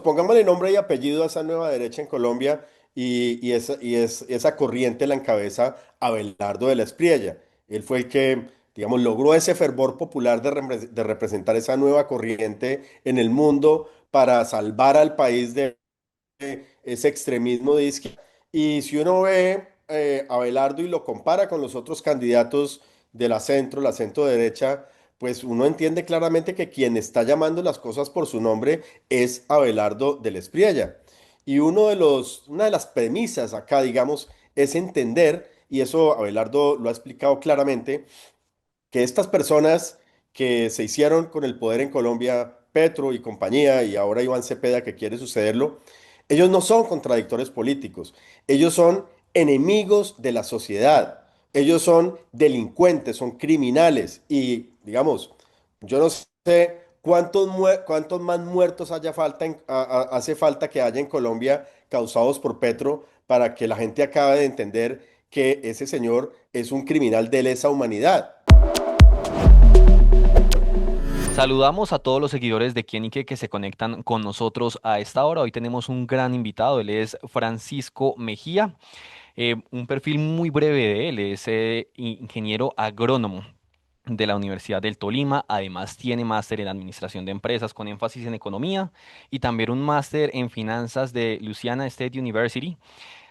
pongámosle nombre y apellido a esa nueva derecha en Colombia esa corriente la encabeza Abelardo de la Espriella. Él fue el que, digamos, logró ese fervor popular de representar esa nueva corriente en el mundo para salvar al país de ese extremismo de izquierda. Y si uno ve a Abelardo y lo compara con los otros candidatos de la centro derecha, pues uno entiende claramente que quien está llamando las cosas por su nombre es Abelardo del Espriella. Y una de las premisas acá, digamos, es entender, y eso Abelardo lo ha explicado claramente, que estas personas que se hicieron con el poder en Colombia, Petro y compañía, y ahora Iván Cepeda que quiere sucederlo, ellos no son contradictores políticos, ellos son enemigos de la sociedad, ellos son delincuentes, son criminales y, digamos, yo no sé cuántos más muertos hace falta que haya en Colombia causados por Petro para que la gente acabe de entender que ese señor es un criminal de lesa humanidad. Saludamos a todos los seguidores de Quienique que se conectan con nosotros a esta hora. Hoy tenemos un gran invitado, él es Francisco Mejía. Un perfil muy breve de él, es ingeniero agrónomo de la Universidad del Tolima. Además tiene máster en administración de empresas con énfasis en economía y también un máster en finanzas de Louisiana State University.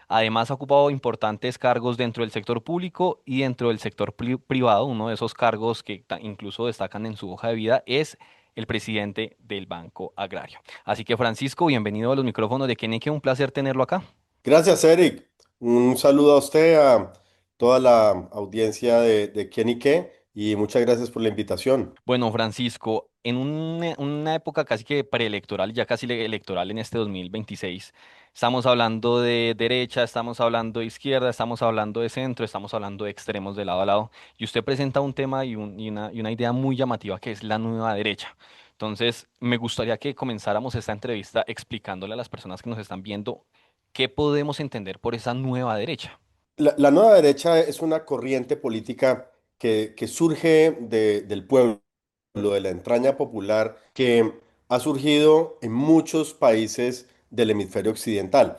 Además, ha ocupado importantes cargos dentro del sector público y dentro del sector privado. Uno de esos cargos que incluso destacan en su hoja de vida es el presidente del Banco Agrario. Así que, Francisco, bienvenido a los micrófonos de Kenique. Un placer tenerlo acá. Gracias, Eric. Un saludo a usted, a toda la audiencia de Quién y Qué, y muchas gracias por la invitación. Bueno, Francisco, en una época casi que preelectoral, ya casi electoral en este 2026, estamos hablando de derecha, estamos hablando de izquierda, estamos hablando de centro, estamos hablando de extremos de lado a lado, y usted presenta un tema y una idea muy llamativa que es la nueva derecha. Entonces, me gustaría que comenzáramos esta entrevista explicándole a las personas que nos están viendo qué podemos entender por esa nueva derecha. La nueva derecha es una corriente política que surge del pueblo, de la entraña popular, que ha surgido en muchos países del hemisferio occidental.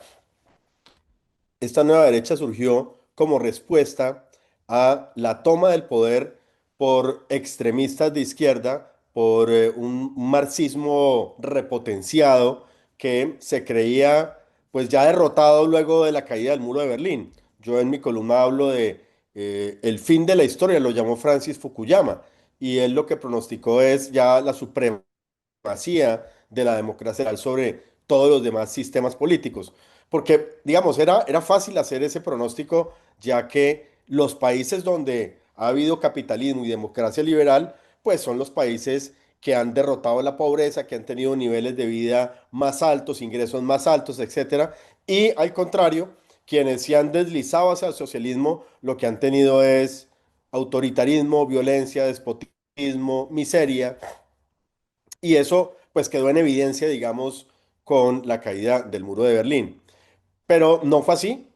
Esta nueva derecha surgió como respuesta a la toma del poder por extremistas de izquierda, por un marxismo repotenciado que se creía pues ya derrotado luego de la caída del muro de Berlín. Yo en mi columna hablo de el fin de la historia, lo llamó Francis Fukuyama, y él lo que pronosticó es ya la supremacía de la democracia real sobre todos los demás sistemas políticos. Porque, digamos, era fácil hacer ese pronóstico, ya que los países donde ha habido capitalismo y democracia liberal, pues son los países que han derrotado la pobreza, que han tenido niveles de vida más altos, ingresos más altos, etcétera. Y al contrario, quienes se han deslizado hacia el socialismo, lo que han tenido es autoritarismo, violencia, despotismo, miseria, y eso pues quedó en evidencia, digamos, con la caída del muro de Berlín. Pero no fue así.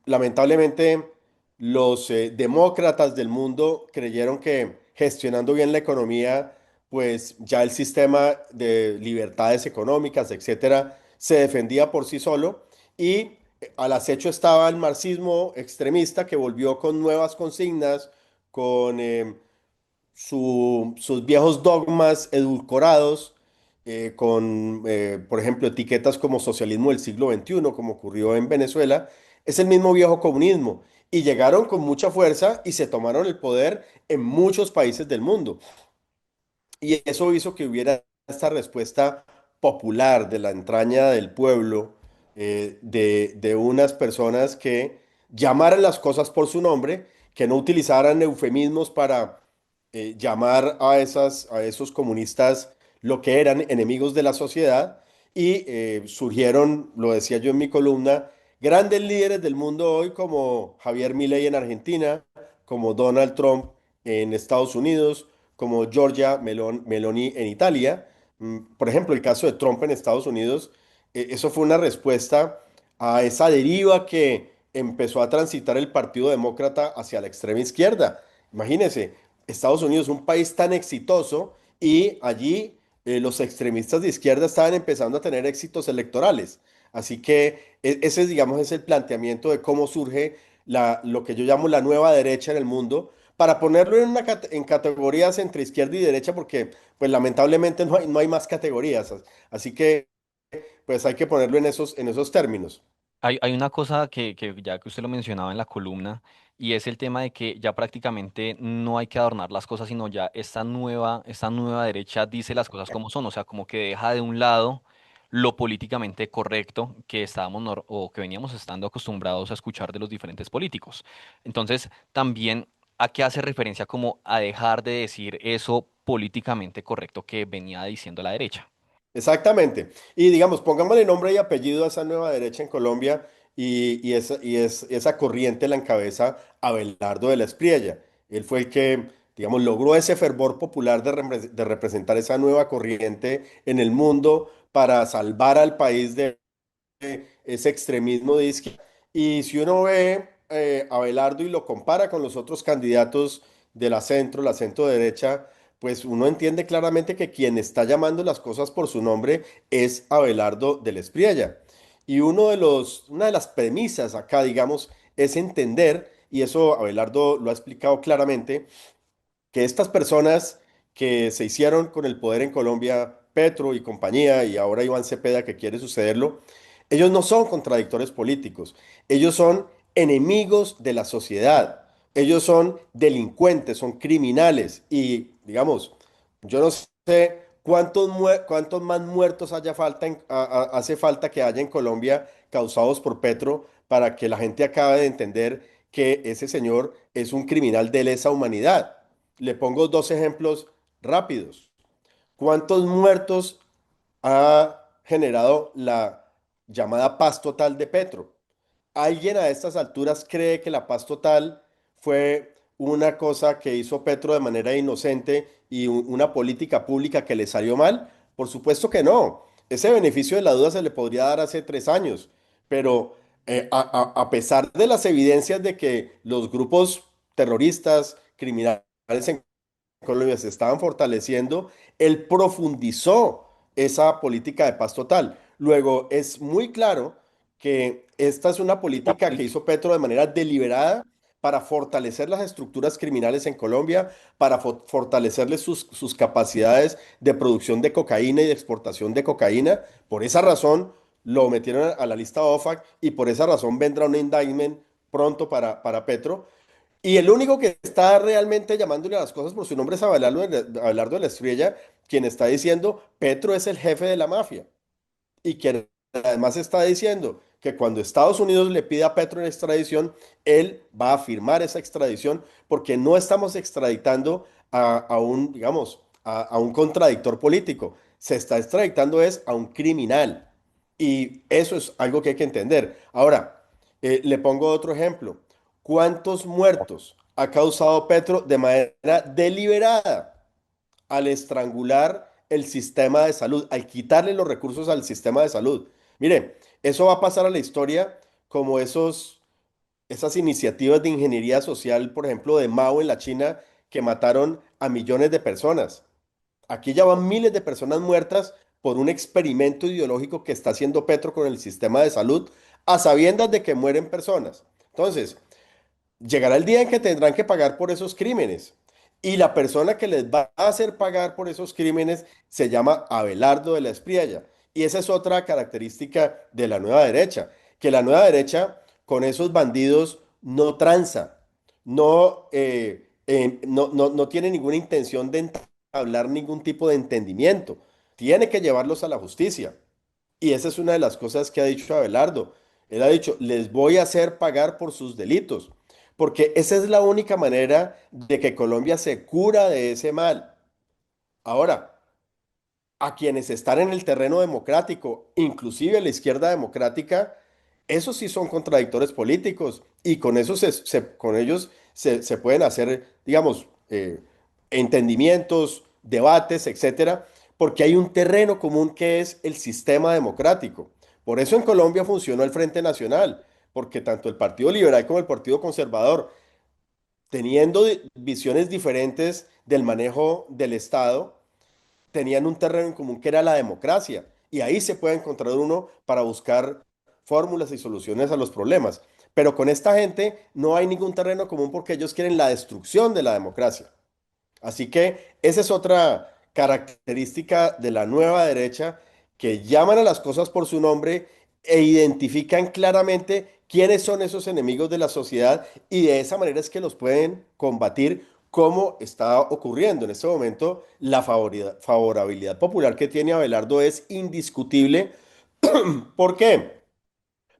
Lamentablemente, los demócratas del mundo creyeron que gestionando bien la economía, pues ya el sistema de libertades económicas, etcétera, se defendía por sí solo y al acecho estaba el marxismo extremista que volvió con nuevas consignas, con sus viejos dogmas edulcorados por ejemplo, etiquetas como socialismo del siglo XXI, como ocurrió en Venezuela, es el mismo viejo comunismo. Y llegaron con mucha fuerza y se tomaron el poder en muchos países del mundo. Y eso hizo que hubiera esta respuesta popular de la entraña del pueblo, de unas personas que llamaran las cosas por su nombre, que no utilizaran eufemismos para llamar a esos comunistas lo que eran enemigos de la sociedad y surgieron, lo decía yo en mi columna, grandes líderes del mundo hoy como Javier Milei en Argentina, como Donald Trump en Estados Unidos, como Giorgia Meloni en Italia. Por ejemplo, el caso de Trump en Estados Unidos, eso fue una respuesta a esa deriva que empezó a transitar el Partido Demócrata hacia la extrema izquierda. Imagínense, Estados Unidos, un país tan exitoso, y allí los extremistas de izquierda estaban empezando a tener éxitos electorales. Así que ese, digamos, es el planteamiento de cómo surge lo que yo llamo la nueva derecha en el mundo, para ponerlo en categorías entre izquierda y derecha, porque pues lamentablemente no hay más categorías. Así que pues hay que ponerlo en esos términos. Hay una cosa que ya que usted lo mencionaba en la columna, y es el tema de que ya prácticamente no hay que adornar las cosas, sino ya esta nueva derecha dice las cosas como son, o sea, como que deja de un lado lo políticamente correcto que estábamos o que veníamos estando acostumbrados a escuchar de los diferentes políticos. Entonces, también a qué hace referencia como a dejar de decir eso políticamente correcto que venía diciendo la derecha. Exactamente. Y digamos, pongámosle nombre y apellido a esa nueva derecha en Colombia, y esa corriente la encabeza Abelardo de la Espriella. Él fue el que, digamos, logró ese fervor popular de representar esa nueva corriente en el mundo para salvar al país de ese extremismo de izquierda. Y si uno ve a Abelardo y lo compara con los otros candidatos de la centro derecha, pues uno entiende claramente que quien está llamando las cosas por su nombre es Abelardo del Espriella. Y una de las premisas acá, digamos, es entender, y eso Abelardo lo ha explicado claramente, que estas personas que se hicieron con el poder en Colombia, Petro y compañía, y ahora Iván Cepeda que quiere sucederlo, ellos no son contradictores políticos, ellos son enemigos de la sociedad, ellos son delincuentes, son criminales y, digamos, yo no sé cuántos más muertos hace falta que haya en Colombia causados por Petro para que la gente acabe de entender que ese señor es un criminal de lesa humanidad. Le pongo dos ejemplos rápidos. ¿Cuántos muertos ha generado la llamada paz total de Petro? ¿Alguien a estas alturas cree que la paz total fue una cosa que hizo Petro de manera inocente y una política pública que le salió mal? Por supuesto que no. Ese beneficio de la duda se le podría dar hace 3 años, pero a pesar de las evidencias de que los grupos terroristas, criminales en Colombia se estaban fortaleciendo, él profundizó esa política de paz total. Luego, es muy claro que esta es una política que hizo Petro de manera deliberada para fortalecer las estructuras criminales en Colombia, para fortalecerles sus capacidades de producción de cocaína y de exportación de cocaína. Por esa razón lo metieron a la lista OFAC y por esa razón vendrá un indictment pronto para Petro. Y el único que está realmente llamándole a las cosas por su nombre es Abelardo de la Espriella, quien está diciendo Petro es el jefe de la mafia. Y quien además está diciendo que cuando Estados Unidos le pide a Petro una extradición, él va a firmar esa extradición porque no estamos extraditando digamos, a un contradictor político. Se está extraditando es a un criminal. Y eso es algo que hay que entender. Ahora, le pongo otro ejemplo. ¿Cuántos muertos ha causado Petro de manera deliberada al estrangular el sistema de salud, al quitarle los recursos al sistema de salud? Mire, eso va a pasar a la historia como esas iniciativas de ingeniería social, por ejemplo, de Mao en la China, que mataron a millones de personas. Aquí ya van miles de personas muertas por un experimento ideológico que está haciendo Petro con el sistema de salud, a sabiendas de que mueren personas. Entonces, llegará el día en que tendrán que pagar por esos crímenes. Y la persona que les va a hacer pagar por esos crímenes se llama Abelardo de la Espriella. Y esa es otra característica de la nueva derecha, que la nueva derecha con esos bandidos no tranza, no tiene ninguna intención de entablar ningún tipo de entendimiento. Tiene que llevarlos a la justicia. Y esa es una de las cosas que ha dicho Abelardo. Él ha dicho, les voy a hacer pagar por sus delitos, porque esa es la única manera de que Colombia se cura de ese mal. Ahora, a quienes están en el terreno democrático, inclusive la izquierda democrática, esos sí son contradictores políticos y con eso con ellos se pueden hacer, digamos, entendimientos, debates, etcétera, porque hay un terreno común que es el sistema democrático. Por eso en Colombia funcionó el Frente Nacional, porque tanto el Partido Liberal como el Partido Conservador, teniendo visiones diferentes del manejo del Estado, tenían un terreno en común que era la democracia. Y ahí se puede encontrar uno para buscar fórmulas y soluciones a los problemas. Pero con esta gente no hay ningún terreno común porque ellos quieren la destrucción de la democracia. Así que esa es otra característica de la nueva derecha, que llaman a las cosas por su nombre e identifican claramente quiénes son esos enemigos de la sociedad y de esa manera es que los pueden combatir como está ocurriendo. En este momento, la favorabilidad popular que tiene Abelardo es indiscutible. ¿Por qué?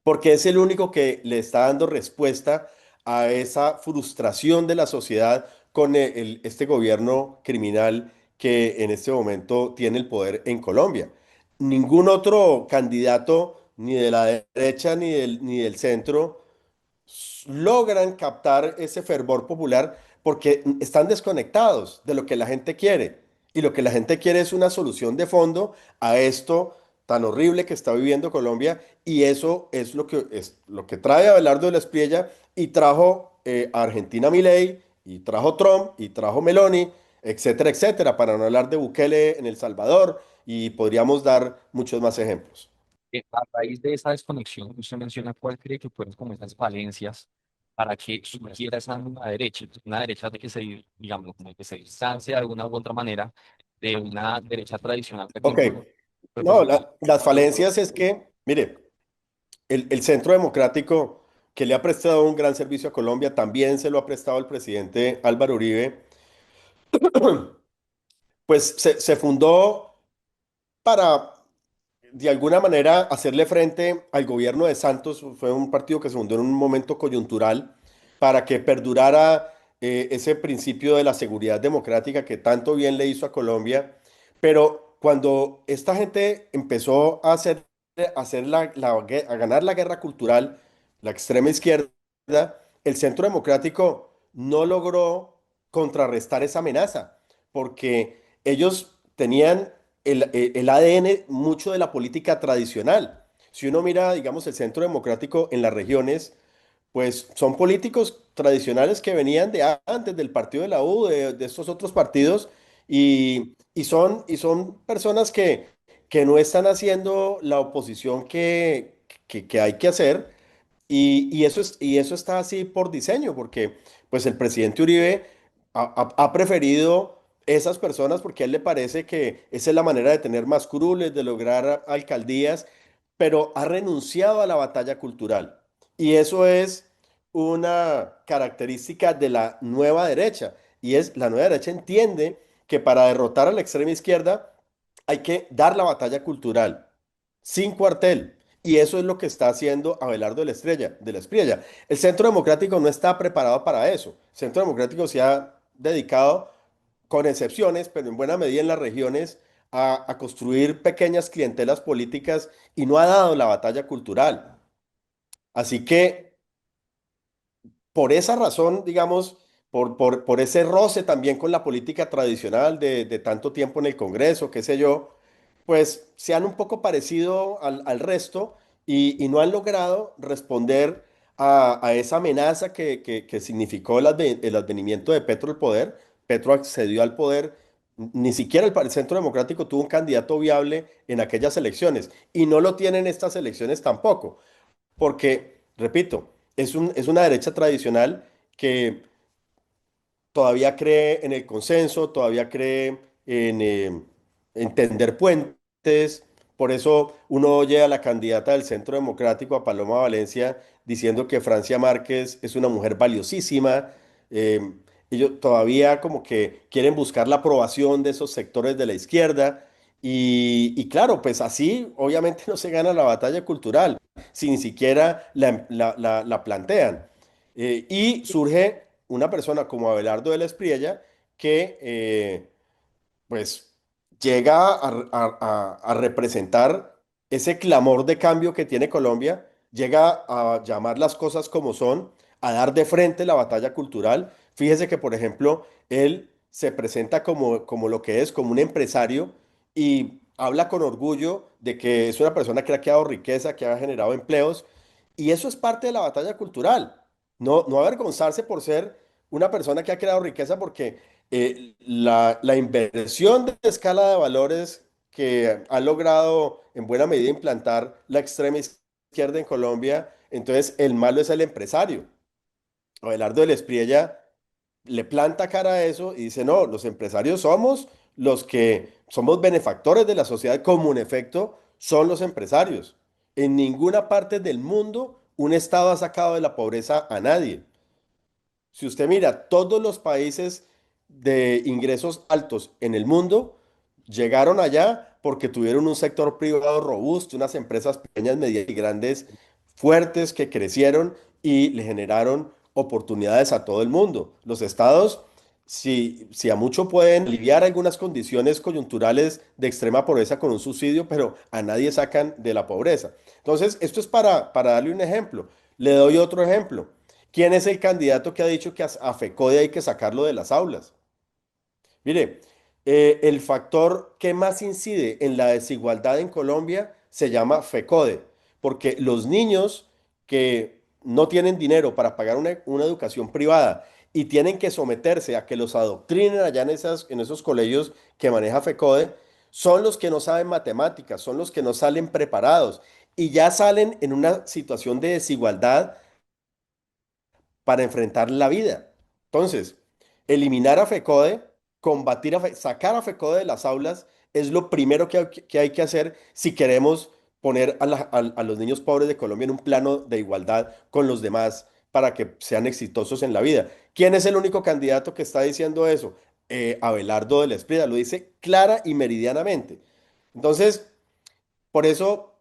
Porque es el único que le está dando respuesta a esa frustración de la sociedad con este gobierno criminal que en este momento tiene el poder en Colombia. Ningún otro candidato, ni de la derecha ni del centro, logran captar ese fervor popular porque están desconectados de lo que la gente quiere. Y lo que la gente quiere es una solución de fondo a esto tan horrible que está viviendo Colombia. Y eso es lo que trae Abelardo de la Espriella y trajo a Argentina Milei, y trajo Trump, y trajo Meloni, etcétera, etcétera, para no hablar de Bukele en El Salvador. Y podríamos dar muchos más ejemplos. A raíz de esa desconexión que usted menciona, ¿cuál cree que fueron como esas falencias para que surgiera esa nueva derecha? Una derecha de que se, digamos, como que se distancia de alguna u otra manera de una derecha tradicional que aquí Ok, en Colombia fue no, posible. las falencias es que, mire, el Centro Democrático, que le ha prestado un gran servicio a Colombia, también se lo ha prestado el presidente Álvaro Uribe, pues se fundó para, de alguna manera, hacerle frente al gobierno de Santos. Fue un partido que se fundó en un momento coyuntural para que perdurara ese principio de la seguridad democrática que tanto bien le hizo a Colombia. Pero cuando esta gente empezó a hacer a ganar la guerra cultural, la extrema izquierda, el Centro Democrático no logró contrarrestar esa amenaza, porque ellos tenían el ADN mucho de la política tradicional. Si uno mira, digamos, el Centro Democrático en las regiones, pues son políticos tradicionales que venían de antes del partido de la U, de estos otros partidos, y son personas que no están haciendo la oposición que hay que hacer, y eso está así por diseño, porque pues el presidente Uribe ha preferido esas personas porque a él le parece que esa es la manera de tener más curules, de lograr alcaldías, pero ha renunciado a la batalla cultural. Y eso es una característica de la nueva derecha. Y es, la nueva derecha entiende que para derrotar a la extrema izquierda hay que dar la batalla cultural, sin cuartel. Y eso es lo que está haciendo Abelardo de la Espriella. El Centro Democrático no está preparado para eso. El Centro Democrático se ha dedicado, con excepciones, pero en buena medida en las regiones, a construir pequeñas clientelas políticas y no ha dado la batalla cultural. Así que por esa razón, digamos, por ese roce también con la política tradicional de tanto tiempo en el Congreso, qué sé yo, pues se han un poco parecido al resto y no han logrado responder a esa amenaza que significó el advenimiento de Petro al poder. Petro accedió al poder, ni siquiera el Centro Democrático tuvo un candidato viable en aquellas elecciones y no lo tienen estas elecciones tampoco, porque, repito, es una derecha tradicional que todavía cree en el consenso, todavía cree en tender puentes. Por eso uno oye a la candidata del Centro Democrático, a Paloma Valencia, diciendo que Francia Márquez es una mujer valiosísima. Eh, Ellos todavía como que quieren buscar la aprobación de esos sectores de la izquierda. Y claro, pues así obviamente no se gana la batalla cultural, si ni siquiera la plantean. Y surge una persona como Abelardo de la Espriella que pues llega a representar ese clamor de cambio que tiene Colombia, llega a llamar las cosas como son, a dar de frente la batalla cultural. Fíjese que, por ejemplo, él se presenta como lo que es, como un empresario, y habla con orgullo de que es una persona que ha creado riqueza, que ha generado empleos, y eso es parte de la batalla cultural. No, no avergonzarse por ser una persona que ha creado riqueza, porque La inversión de escala de valores que ha logrado en buena medida implantar la extrema izquierda en Colombia, entonces el malo es el empresario. Abelardo del Espriella le planta cara a eso y dice, no, los empresarios somos los que somos benefactores de la sociedad, como en efecto son los empresarios. En ninguna parte del mundo un Estado ha sacado de la pobreza a nadie. Si usted mira, todos los países de ingresos altos en el mundo llegaron allá porque tuvieron un sector privado robusto, unas empresas pequeñas, medianas y grandes fuertes que crecieron y le generaron oportunidades a todo el mundo. Los estados, si a mucho pueden aliviar algunas condiciones coyunturales de extrema pobreza con un subsidio, pero a nadie sacan de la pobreza. Entonces, esto es para darle un ejemplo. Le doy otro ejemplo. ¿Quién es el candidato que ha dicho que a FECODE hay que sacarlo de las aulas? Mire, el factor que más incide en la desigualdad en Colombia se llama FECODE, porque los niños que no tienen dinero para pagar una educación privada y tienen que someterse a que los adoctrinen allá en esos colegios que maneja FECODE, son los que no saben matemáticas, son los que no salen preparados y ya salen en una situación de desigualdad para enfrentar la vida. Entonces, eliminar a FECODE, sacar a FECODE de las aulas es lo primero que hay que hacer si queremos poner a los niños pobres de Colombia en un plano de igualdad con los demás para que sean exitosos en la vida. ¿Quién es el único candidato que está diciendo eso? Abelardo de la Espriella, lo dice clara y meridianamente. Entonces, por eso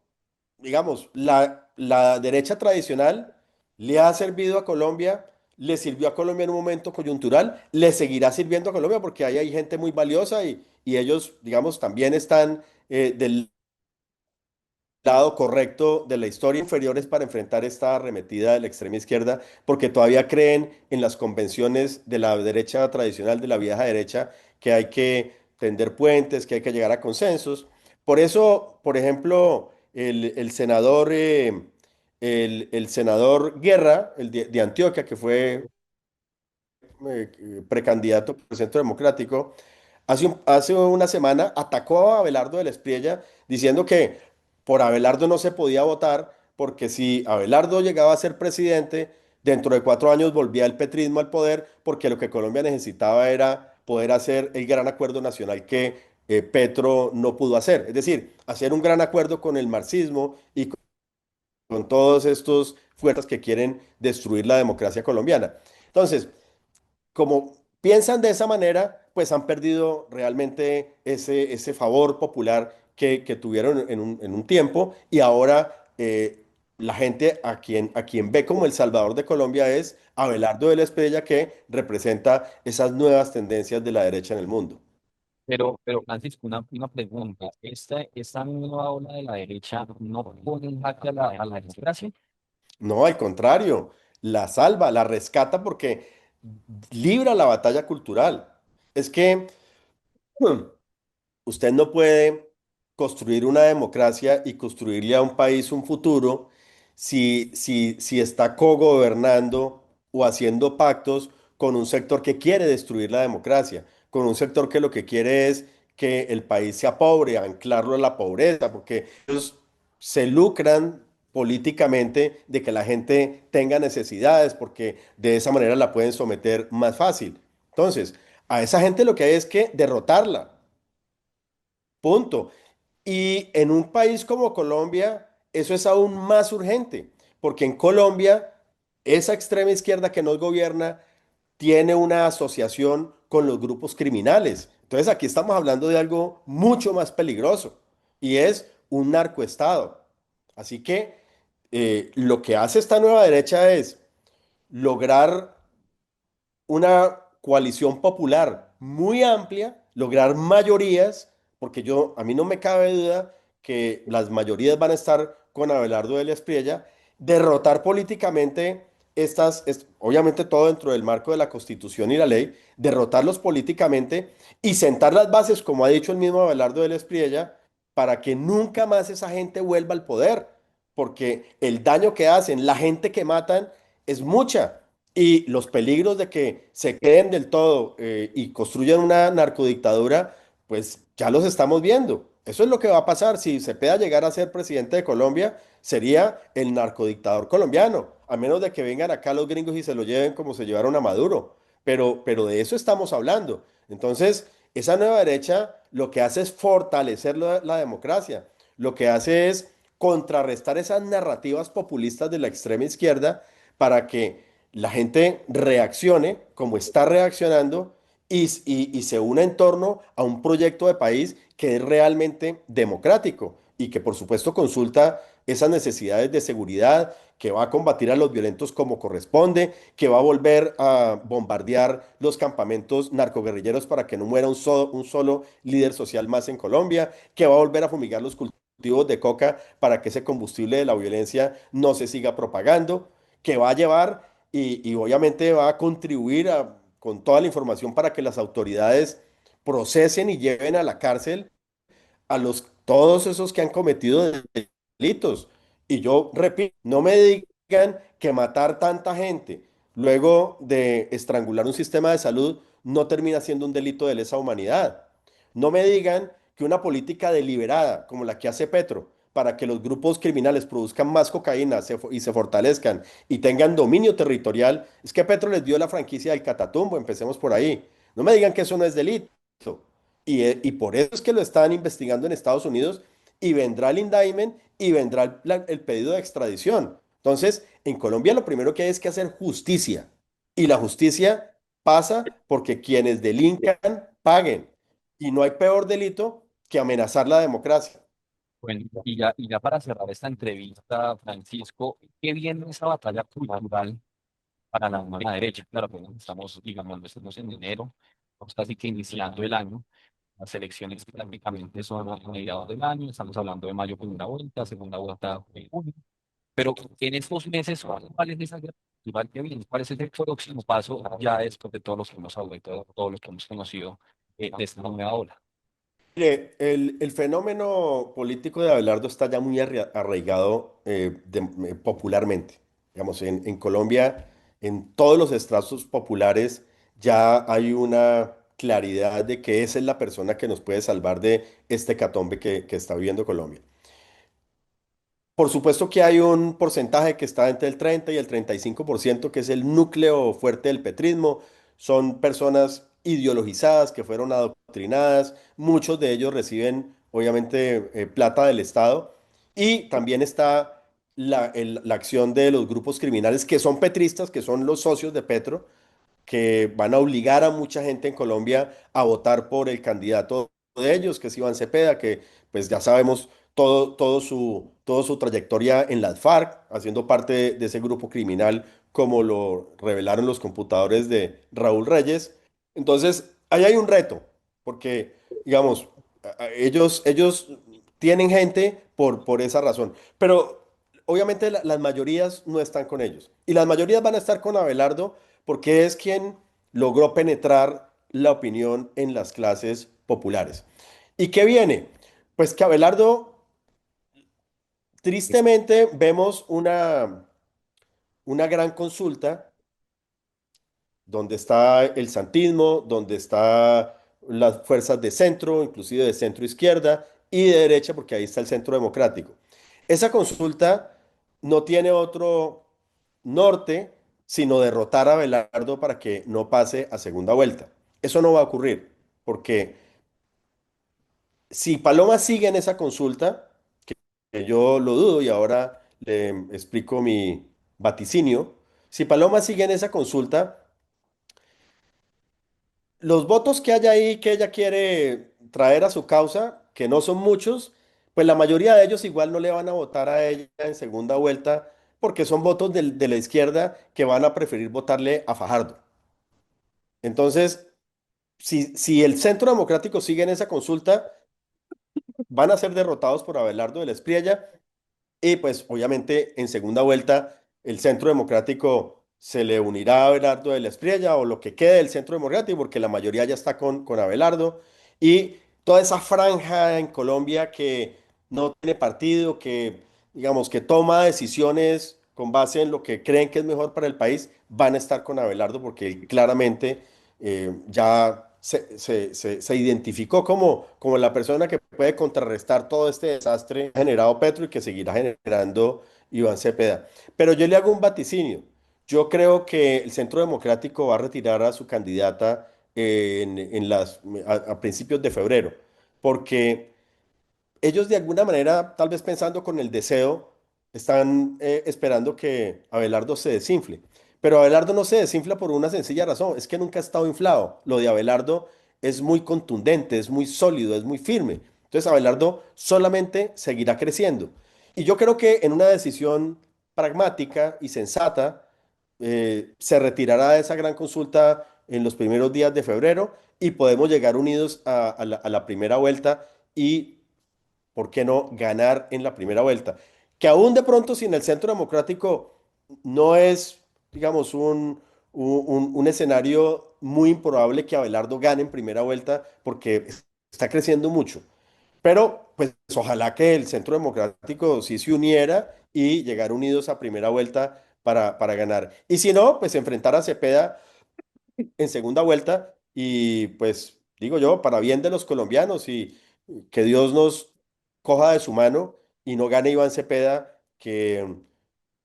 digamos, la derecha tradicional le ha servido a Colombia, le sirvió a Colombia en un momento coyuntural, le seguirá sirviendo a Colombia porque ahí hay gente muy valiosa y ellos, digamos, también están del lado correcto de la historia inferiores para enfrentar esta arremetida de la extrema izquierda, porque todavía creen en las convenciones de la derecha tradicional, de la vieja derecha, que hay que tender puentes, que hay que llegar a consensos. Por eso, por ejemplo, el senador Guerra, de Antioquia, que fue precandidato por el Centro Democrático, hace una semana atacó a Abelardo de la Espriella diciendo que por Abelardo no se podía votar porque si Abelardo llegaba a ser presidente, dentro de 4 años volvía el petrismo al poder porque lo que Colombia necesitaba era poder hacer el gran acuerdo nacional que Petro no pudo hacer. Es decir, hacer un gran acuerdo con el marxismo y con todos estos fuerzas que quieren destruir la democracia colombiana. Entonces, como piensan de esa manera, pues han perdido realmente ese favor popular que tuvieron en un tiempo y ahora la gente a quien ve como el Salvador de Colombia es Abelardo de la Espriella que representa esas nuevas tendencias de la derecha en el mundo. Pero Francisco, una pregunta. ¿Esta nueva ola de la derecha no pone en jaque a la democracia? No, al contrario, la salva, la rescata porque libra la batalla cultural. Es que usted no puede construir una democracia y construirle a un país un futuro si está cogobernando o haciendo pactos con un sector que quiere destruir la democracia, con un sector que lo que quiere es que el país sea pobre, anclarlo a la pobreza, porque ellos se lucran políticamente de que la gente tenga necesidades, porque de esa manera la pueden someter más fácil. Entonces, a esa gente lo que hay es que derrotarla. Punto. Y en un país como Colombia, eso es aún más urgente, porque en Colombia, esa extrema izquierda que nos gobierna tiene una asociación con los grupos criminales. Entonces aquí estamos hablando de algo mucho más peligroso y es un narcoestado. Así que lo que hace esta nueva derecha es lograr una coalición popular muy amplia, lograr mayorías, porque a mí no me cabe duda que las mayorías van a estar con Abelardo de la Espriella, derrotar políticamente obviamente todo dentro del marco de la Constitución y la ley, derrotarlos políticamente y sentar las bases, como ha dicho el mismo Abelardo de la Espriella, para que nunca más esa gente vuelva al poder, porque el daño que hacen, la gente que matan, es mucha. y los peligros de que se queden del todo y construyan una narcodictadura, pues ya los estamos viendo. Eso es lo que va a pasar. Si Cepeda llegara a ser presidente de Colombia, sería el narcodictador colombiano, a menos de que vengan acá los gringos y se lo lleven como se llevaron a Maduro. Pero de eso estamos hablando. Entonces, esa nueva derecha lo que hace es fortalecer la democracia. Lo que hace es contrarrestar esas narrativas populistas de la extrema izquierda para que la gente reaccione como está reaccionando y se una en torno a un proyecto de país que es realmente democrático y que por supuesto consulta esas necesidades de seguridad, que va a combatir a los violentos como corresponde, que va a volver a bombardear los campamentos narcoguerrilleros para que no muera un solo líder social más en Colombia, que va a volver a fumigar los cultivos de coca para que ese combustible de la violencia no se siga propagando, que va a llevar y obviamente va a contribuir con toda la información para que las autoridades procesen y lleven a la cárcel a todos esos que han cometido delitos. Y yo repito, no me digan que matar tanta gente luego de estrangular un sistema de salud no termina siendo un delito de lesa humanidad. No me digan que una política deliberada como la que hace Petro para que los grupos criminales produzcan más cocaína y se fortalezcan y tengan dominio territorial, es que Petro les dio la franquicia del Catatumbo, empecemos por ahí. No me digan que eso no es delito. Y por eso es que lo están investigando en Estados Unidos y vendrá el indictment y vendrá el pedido de extradición. Entonces, en Colombia lo primero que hay es que hacer justicia. Y la justicia pasa porque quienes delincan paguen. Y no hay peor delito que amenazar la democracia. Bueno, y ya para cerrar esta entrevista, Francisco, ¿qué viene esa batalla cultural para la nueva derecha? Claro, pues estamos, digamos, estamos en enero, estamos casi que iniciando el año. Las elecciones prácticamente son a mediados del año, estamos hablando de mayo primera vuelta, segunda vuelta en junio. Pero en estos meses, ¿cuál es esa guerra cultural que viene? ¿Cuál es ese próximo paso ya después de todos los que hemos hablado y todo lo que hemos conocido de esta nueva ola? Mire, el fenómeno político de Abelardo está ya muy arraigado popularmente. Digamos, en Colombia, en todos los estratos populares, ya hay una claridad de que esa es la persona que nos puede salvar de este catombe que está viviendo Colombia. Por supuesto que hay un porcentaje que está entre el 30 y el 35%, que es el núcleo fuerte del petrismo. Son personas ideologizadas que fueron adoctrinadas. Muchos de ellos reciben, obviamente, plata del Estado. Y también está la acción de los grupos criminales que son petristas, que son los socios de Petro, que van a obligar a mucha gente en Colombia a votar por el candidato de ellos, que es Iván Cepeda, que pues ya sabemos todo su trayectoria en las FARC, haciendo parte de ese grupo criminal, como lo revelaron los computadores de Raúl Reyes. Entonces, ahí hay un reto, porque, digamos, ellos tienen gente por esa razón, pero obviamente las mayorías no están con ellos. Y las mayorías van a estar con Abelardo porque es quien logró penetrar la opinión en las clases populares. ¿Y qué viene? Pues que Abelardo, tristemente, vemos una gran consulta donde está el santismo, donde está las fuerzas de centro, inclusive de centro izquierda y de derecha, porque ahí está el centro democrático. Esa consulta no tiene otro norte sino derrotar a Belardo para que no pase a segunda vuelta. Eso no va a ocurrir, porque si Paloma sigue en esa consulta, que yo lo dudo y ahora le explico mi vaticinio, si Paloma sigue en esa consulta, los votos que hay ahí que ella quiere traer a su causa, que no son muchos, pues la mayoría de ellos igual no le van a votar a ella en segunda vuelta porque son votos de la izquierda que van a preferir votarle a Fajardo. Entonces, si el Centro Democrático sigue en esa consulta, van a ser derrotados por Abelardo de la Espriella y pues obviamente en segunda vuelta el Centro Democrático se le unirá a Abelardo de la Espriella o lo que quede del Centro Democrático porque la mayoría ya está con Abelardo y toda esa franja en Colombia que no tiene partido, que digamos que toma decisiones con base en lo que creen que es mejor para el país, van a estar con Abelardo porque él claramente ya se identificó como la persona que puede contrarrestar todo este desastre generado Petro y que seguirá generando Iván Cepeda. Pero yo le hago un vaticinio. Yo creo que el Centro Democrático va a retirar a su candidata a principios de febrero, porque ellos de alguna manera, tal vez pensando con el deseo, están esperando que Abelardo se desinfle. Pero Abelardo no se desinfla por una sencilla razón, es que nunca ha estado inflado. Lo de Abelardo es muy contundente, es muy sólido, es muy firme. Entonces Abelardo solamente seguirá creciendo. Y yo creo que en una decisión pragmática y sensata, se retirará de esa gran consulta en los primeros días de febrero y podemos llegar unidos a la primera vuelta y ¿por qué no ganar en la primera vuelta? Que aún de pronto sin el Centro Democrático no es, digamos, un escenario muy improbable que Abelardo gane en primera vuelta porque está creciendo mucho. Pero pues ojalá que el Centro Democrático sí se uniera y llegar unidos a primera vuelta para ganar. Y si no, pues enfrentar a Cepeda en segunda vuelta y pues digo yo, para bien de los colombianos y que Dios nos coja de su mano y no gane Iván Cepeda, que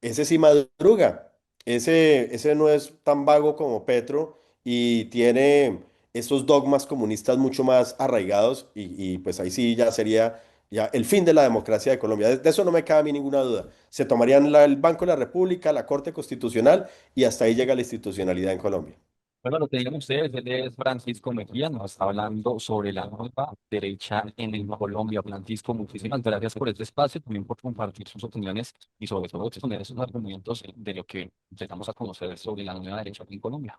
ese sí madruga, ese no es tan vago como Petro y tiene esos dogmas comunistas mucho más arraigados y, pues ahí sí ya sería ya el fin de la democracia de Colombia. De eso no me cabe a mí ninguna duda. Se tomarían el Banco de la República, la Corte Constitucional y hasta ahí llega la institucionalidad en Colombia. Bueno, lo que digan ustedes, él es Francisco Mejía, nos está hablando sobre la nueva derecha en el Colombia. Francisco, muchísimas gracias por este espacio, también por compartir sus opiniones y sobre todo exponer esos argumentos de lo que empezamos a conocer sobre la nueva derecha aquí en Colombia.